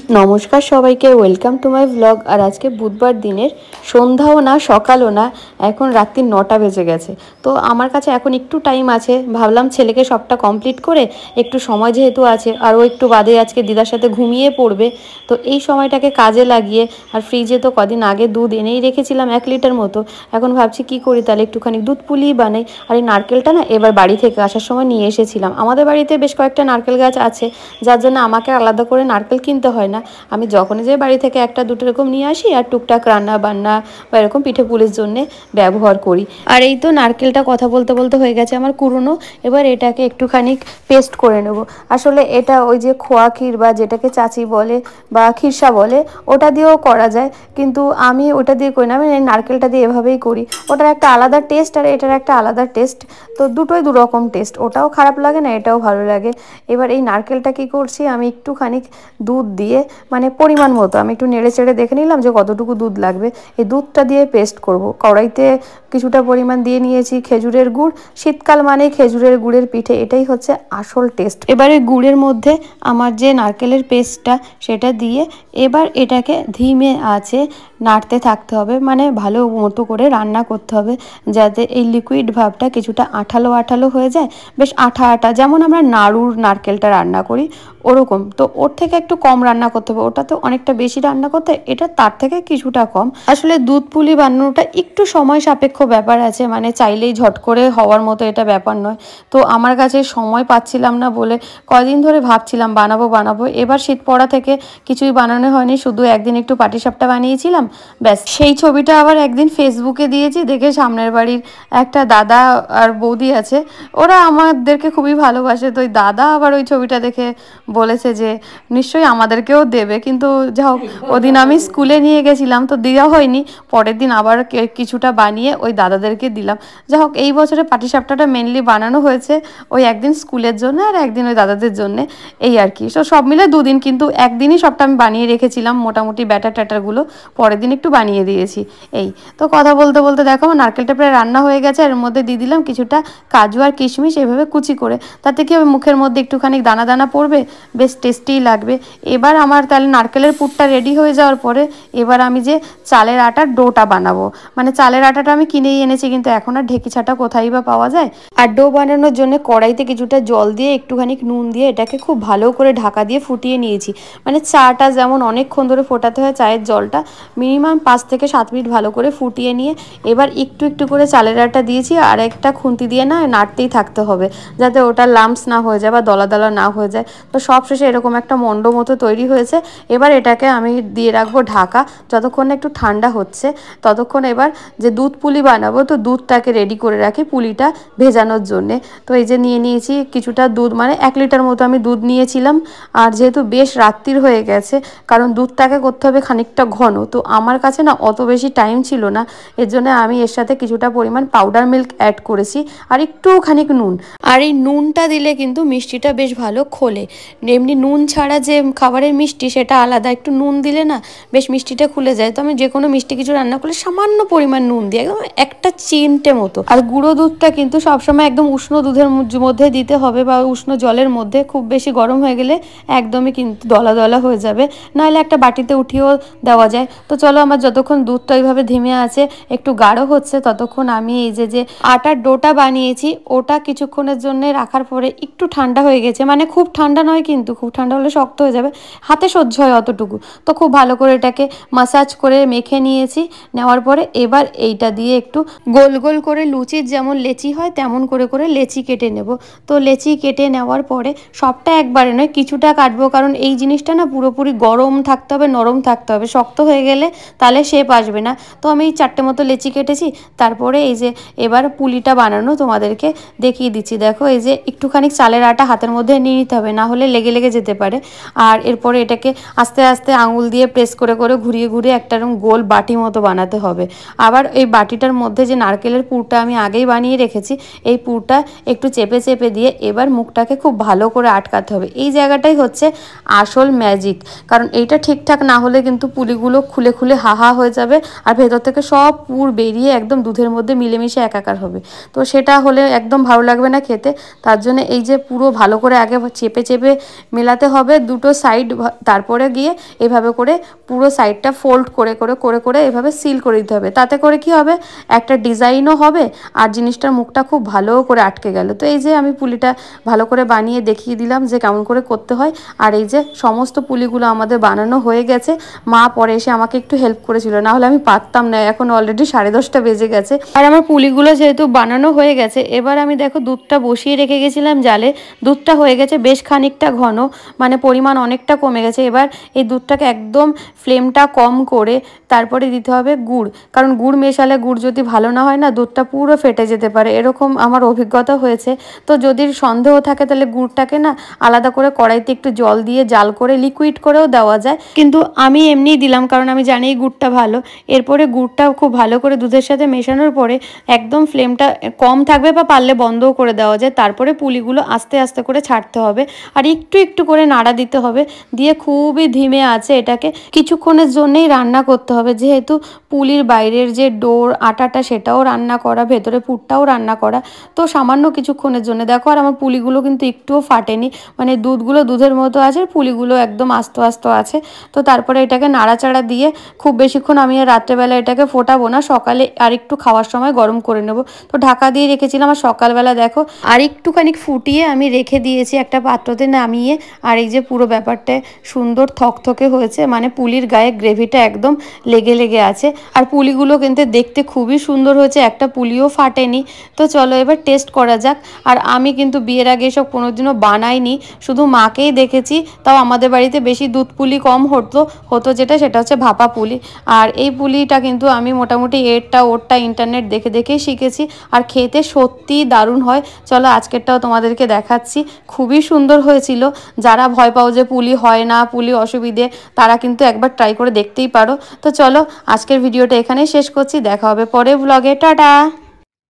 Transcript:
নমস্কার সবাইকে, welcome to my blog. আর আজকে বুধবার দিনের সন্ধ্যাও না সকালও না, এখন রাত্রি 9টা বেজে গেছে। তো আমার কাছে এখন একটু টাইম আছে, ভাবলাম ছেলেকে সবটা কমপ্লিট করে একটু সময় যেহেতু আছে, আরও একটু বাদে আজকে দিদার সাথে ঘুমিয়ে পড়বে, তো এই সময়টাকে কাজে লাগিয়ে, আর ফ্রিজে তো কদিন আগে দুধ এনেই রেখেছিলাম 1 লিটার মতো। এখন ভাবছি কি করি, তাহলে একটুখানি দুধ পুলি বানাই। আর এই নারকেলটা না এবার বাড়ি থেকে আসার সময় নিয়ে এসেছিলাম। আমাদের বাড়িতে বেশ কয়েকটা নারকেল গাছ আছে, যার জন্য আমাকে আলাদা করে নারকেল কিনতে হয় না। আমি যখনই যে বাড়ি থেকে একটা দুটো এরকম নিয়ে আসি, আর টুকটাক রান্না বান্না বা এরকম পিঠে পুলির জন্যে ব্যবহার করি। আর এই তো নারকেলটা কথা বলতে বলতে হয়ে গেছে আমার কুড়োনো। এবার এটাকে একটুখানি পেস্ট করে নেব। আসলে এটা ওই যে খোয়া ক্ষীর বা যেটাকে চাচি বলে বা খিরসা বলে, ওটা দিয়েও করা যায়, কিন্তু আমি ওটা দিয়ে করি না, আমি নারকেলটা দিয়ে এভাবেই করি। ওটার একটা আলাদা টেস্ট আর এটার একটা আলাদা টেস্ট, তো দুটোই দুরকম টেস্ট, ওটাও খারাপ লাগে না, এটাও ভালো লাগে। এবার এই নারকেলটা কি করছি, আমি একটুখানি দুধ দিয়ে, মানে পরিমাণ মতো আমি একটু নেড়ে চেড়ে দেখে নিলাম যে কতটুকু দুধ লাগবে, এই দুধটা দিয়ে পেস্ট করব। কড়াইতে কিছুটা পরিমাণ দিয়ে নিয়েছি খেজুরের গুড়। শীতকাল মানে খেজুরের গুড়ের পিঠে, এটাই হচ্ছে আসল টেস্ট। এবারে গুড়ের মধ্যে আমার যে নারকেলের পেস্টটা সেটা দিয়ে এবার এটাকে ধিমে আঁচে নাড়তে থাকতে হবে, মানে ভালো মতো করে রান্না করতে হবে, যাতে এই লিকুইড ভাবটা কিছুটা আঠালো আঠালো হয়ে যায়, বেশ আঠা আঠা, যেমন আমরা নাড়ুর নারকেলটা রান্না করি ওরকম। তো ওর থেকে একটু কম রান্না করতে হবে, ওটা তো অনেকটা বেশি রান্না করতে, এটা তার থেকে কিছুটা কম। আসলে দুধ পুলি বানানোটা একটু সময় সাপেক্ষ ব্যাপার আছে, মানে চাইলেই ঝট করে হওয়ার মতো এটা ব্যাপার নয়। তো আমার কাছে সময় পাচ্ছিলাম না বলে কদিন ধরে ভাবছিলাম বানাবো বানাবো, এবার শীত পড়া থেকে কিছুই বানানো হয়নি, শুধু একদিন একটু পাটিসাপটা বানিয়েছিলাম, ব্যাস। সেই ছবিটা আবার একদিন ফেসবুকে দিয়েছি, দেখে সামনের বাড়ির একটা দাদা আর বৌদি আছে, ওরা আমাদেরকে খুবই ভালোবাসে, তো ওই দাদা আবার ওই ছবিটা দেখে বলেছে যে নিশ্চয়ই আমাদেরকেও দেবে, কিন্তু যা হোক ওদিন আমি স্কুলে নিয়ে গেছিলাম তো দেওয়া হয়নি, পরের দিন আবার কিছুটা বানিয়ে ওই দাদাদেরকে দিলাম। যা হোক এই বছরে পাটিসাপটাটা মেনলি বানানো হয়েছে ওই একদিন স্কুলের জন্য আর একদিন ওই দাদাদের জন্য, এই আর কি। তো সব মিলে দুদিন, কিন্তু একদিনই সবটা আমি বানিয়ে রেখেছিলাম মোটামুটি ব্যাটার ট্যাটারগুলো, পরের দিন একটু বানিয়ে দিয়েছি। এই তো কথা বলতে বলতে দেখো আমার নারকেলটা প্রায় রান্না হয়ে গেছে, আর এর মধ্যে দিয়ে দিলাম কিছুটা কাজু আর কিশমিশ এভাবে কুচি করে, তাতে কি হবে মুখের মধ্যে একটুখানি দানা দানা পড়বে, বেশ টেস্টিই লাগবে। এবার আমার তাহলে নারকেলের পুরটা রেডি হয়ে যাওয়ার পরে এবার আমি যে চালের আটার ডোটা বানাবো, মানে চালের আটাটা আমি কিনেই এনেছি, কিন্তু এখন আর ঢেকি ছাটা কোথায় বা পাওয়া যায়। আর ডো বানানোর জন্য কড়াইতে কিছুটা জল দিয়ে একটুখানি নুন দিয়ে এটাকে খুব ভালো করে ঢাকা দিয়ে ফুটিয়ে নিয়েছি। মানে চাটা যেমন অনেকক্ষণ ধরে ফোটাতে হয়, চায়ের জলটা মিনিমাম 5 থেকে 7 মিনিট ভালো করে ফুটিয়ে নিয়ে এবার একটু একটু করে চালের আটা দিয়েছি, আর একটা খুন্তি দিয়ে না নাড়তেই থাকতে হবে, যাতে ওটা লাম্পস না হয়ে যায় বা দলা দলা না হয়ে যায়। তো সব শেষে এরকম একটা মন্ড মতো তৈরি হয়েছে। এবার এটাকে আমি দিয়ে রাখবো ঢাকা, যতক্ষণ একটু ঠান্ডা হচ্ছে ততক্ষণ এবার যে দুধ পুলি বানাবো, তো দুধটাকে রেডি করে রাখি পুলিটা ভেজানোর জন্যে। তো এই যে নিয়ে নিয়েছি কিছুটা দুধ, মানে 1 লিটার মতো আমি দুধ নিয়েছিলাম। আর যেহেতু বেশ রাত্রির হয়ে গেছে, কারণ দুধটাকে করতে হবে খানিকটা ঘন, তো আমার কাছে না অত বেশি টাইম ছিল না, এর জন্য আমি এর সাথে কিছুটা পরিমাণ পাউডার মিল্ক অ্যাড করেছি আর একটু খানিক নুন। আর এই নুনটা দিলে কিন্তু মিষ্টিটা বেশ ভালো খোলে, এমনি নুন ছাড়া যে খাবারের মিষ্টি সেটা আলাদা, একটু নুন দিলে না বেশ মিষ্টিটা খুলে যায়। তো আমি যে কোনো মিষ্টি কিছু রান্না করলে সামান্য পরিমাণ নুন দিই, একদম একটা চিমটে মতো। আর গুঁড়ো দুধটা কিন্তু সবসময় একদম উষ্ণ দুধের মধ্যে দিতে হবে বা উষ্ণ জলের মধ্যে, খুব বেশি গরম হয়ে গেলে একদমই কিন্তু দলা দলা হয়ে যাবে, নাহলে একটা বাটিতে উঠিয়েও দেওয়া যায়। তো চলো আমার যতক্ষণ দুধটা এইভাবে ধিমে আছে একটু গাঢ় হচ্ছে, ততক্ষণ আমি এই যে আটার ডোটা বানিয়েছি ওটা কিছুক্ষণের জন্য রাখার পরে একটু ঠান্ডা হয়ে গেছে, মানে খুব ঠান্ডা নয়, কিন্তু খুব ঠান্ডা হলে শক্ত হয়ে যাবে, হাতে সহ্য হয় অতটুকু। তো খুব ভালো করে এটাকে মাসাজ করে মেখে নিয়েছি, নেওয়ার পরে এবার এইটা দিয়ে একটু গোল গোল করে লুচির যেমন লেচি হয় তেমন করে করে লেচি কেটে নেব। তো লেচি কেটে নেওয়ার পরে সবটা একবারে নয়, কিছুটা কাটবো, কারণ এই জিনিসটা না পুরোপুরি গরম থাকতে হবে, নরম থাকতে হবে, শক্ত হয়ে গেলে তাহলে শেপ আসবে না। তো আমি 4টে মতো লেচি কেটেছি, তারপরে এই যে এবার পুলিটা বানানো তোমাদেরকে দেখিয়ে দিচ্ছি। দেখো এই যে একটুখানি চালের আটা হাতের মধ্যে নিয়ে নিতে হবে, না হলে লেগে লেগে যেতে পারে। আর এরপরে এটাকে আস্তে আস্তে আঙুল দিয়ে প্রেস করে করে ঘুরিয়ে ঘুরিয়ে একটা এরকম গোল বাটি মতো বানাতে হবে। আবার এই বাটিটার মধ্যে যে নারকেলের পুরটা আমি আগেই বানিয়ে রেখেছি, এই পুরটা একটু চেপে চেপে দিয়ে এবার মুখটাকে খুব ভালো করে আটকাতে হবে। এই জায়গাটাই হচ্ছে আসল ম্যাজিক, কারণ এইটা ঠিকঠাক না হলে কিন্তু পুলিগুলো খুলে খুলে খুলে হা হয়ে যাবে আর ভেতর থেকে সব পুর বেরিয়ে একদম দুধের মধ্যে মিলেমিশে একাকার হবে। তো সেটা হলে একদম ভালো লাগবে না খেতে। তার জন্য এই যে পুরো ভালো করে আগে চেপে চেপে মেলাতে হবে দুটো সাইড, তারপরে গিয়ে এভাবে করে পুরো সাইডটা ফোল্ড করে করে করে করে এভাবে সিল করে দিতে হবে। তাতে করে কি হবে, একটা ডিজাইনও হবে আর জিনিসটার মুখটা খুব ভালো করে আটকে গেল। তো এই যে আমি পুলিটা ভালো করে বানিয়ে দেখিয়ে দিলাম যে কেমন করে করতে হয়। আর এই যে সমস্ত পুলিগুলো আমাদের বানানো হয়ে গেছে। মা পরে এসে আমাকে একটু হেল্প করেছিল, না হলে আমি পারতাম না। এখন অলরেডি 10:30 বেজে গেছে। আর আমার পুলিগুলো যেহেতু বানানো হয়ে গেছে, এবার আমি দেখো দুধটা বসিয়ে রেখে গেছিলাম জালে। দুধটা হয়ে গেছে বেশ খানিকটা ঘন, মানে পরিমাণ অনেকটা কমে গেছে। এবার এই দুধটাকে একদম ফ্লেমটা কম করে তারপরে দিতে হবে গুড়, কারণ গুড় মেশালে গুড় যদি ভালো না হয় না, দুধটা পুরো ফেটে যেতে পারে, এরকম আমার অভিজ্ঞতা হয়েছে। তো যদি সন্দেহ থাকে তাহলে গুড়টাকে না আলাদা করে কড়াইতে একটু জল দিয়ে জাল করে লিকুইড করেও দেওয়া যায়, কিন্তু আমি এমনিই দিলাম কারণ আমি জানি গুড়টা ভালো। এরপরে গুড়টা খুব ভালো করে দুধের সাথে মেশানোর পরে একদম ফ্লেমটা কম থাকবে বা পারলে বন্ধও করে দেওয়া যায়। তারপরে পুলিগুলো আস্তে আস্তে করে ছাড়তে হবে আর একটু একটু করে নাড়া দিতে হবে, দিয়ে খুবই ধিমে আছে এটাকে কিছুক্ষণের জন্যই রান্না করতে হবে। যেহেতু পুলির বাইরের যে ডোর আটাটা সেটাও রান্না করা, ভেতরে পুরটাও রান্না করা, তো সামান্য কিছুক্ষণের জন্য দেখো। আর আমার পুলিগুলো কিন্তু একটুও ফাটেনি, মানে দুধগুলো দুধের মতো আছে, পুলিগুলো একদম আস্ত আস্ত আছে। তো তারপরে এটাকে নাড়াচাড়া দিয়ে খুব বেশিক্ষণ আমি আর রাত্রেবেলা এটাকে ফোটাবো না, সকালে আর একটু খাওয়ার সময় গরম করে নেব। তো ঢাকা দিয়ে রেখেছিলাম আর সকালবেলা দেখো আর একটুখানি ফুটিয়ে আমি রেখে দিয়েছি একটা পাত্রতে নামিয়ে। আর এই যে পুরো ব্যাপারটা সুন্দর থকথকে হয়েছে, মানে পুলির গায়ে গ্রেভিটা একদম লেগে লেগে আছে। আর পুলিগুলো কিন্তু দেখতে খুবই সুন্দর হয়েছে, একটা পুলিও ফাটেনি। তো চলো এবার টেস্ট করা যাক। আর আমি কিন্তু বিয়ের আগে এসব কোনোদিনও বানাইনি, শুধু মাকেই দেখেছি। তাও আমাদের বাড়িতে বেশি দুধ পুলি কম হতো যেটা, সেটা হচ্ছে ভাপা পুলি। আর এই পুলিটা কিন্তু আমি মোটামুটি ওরটা ইন্টারনেট দেখে দেখেই শিখেছি। আর খেতে সত্যিই দারুণ হয়। চলো আজকেরটাও তোমাদেরকে দেখাচ্ছি, খুবই সুন্দর হয়েছিল। যারা ভয় পাও যে পুলি হয় না, পুলি অসুবিধে, তারা কিন্তু একবার ট্রাই করে দেখতেই পারো। তো চলো আজকের ভিডিওটা এখানেই শেষ করছি, দেখা হবে পরের ব্লগে, টাটা।